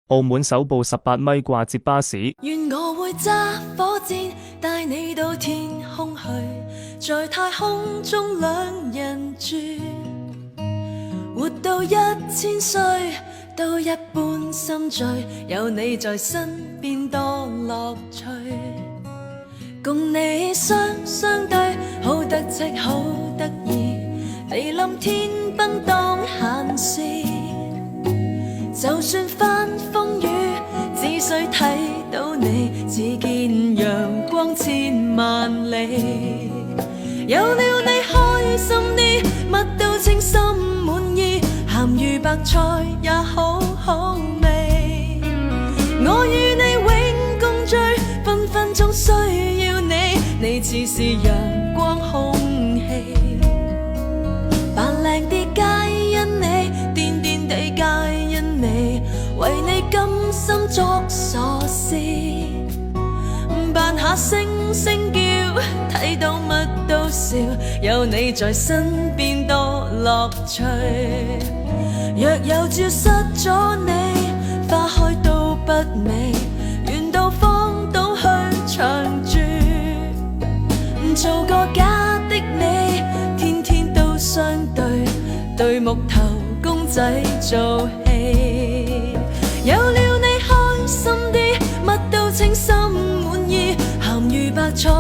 澳門首部18米掛接巴士，願我會揸火箭帶你到天空去，在太空中兩人住，活到1000歲都一般心醉，有你在身邊多樂趣，共你雙對，好得戚好得意，地冧天崩當閒事，就算翻風雨，只需睇到你，只見陽光千萬里。有了你開心啲，乜都稱心滿意，鹹魚白菜也好好味。我與你永共聚，分分鐘需要你，你似是陽光空氣。扮靚啲皆因你，癲癲地皆因你，為你甘心作傻事，扮下星星叫，睇到乜都笑，有你在身邊多樂趣。若有朝失咗你，花開都不美，願到荒島去長住，做個假的你，天天都相對，對木頭公仔做戲。有了你開心啲，乜都稱心滿意，鹹魚白菜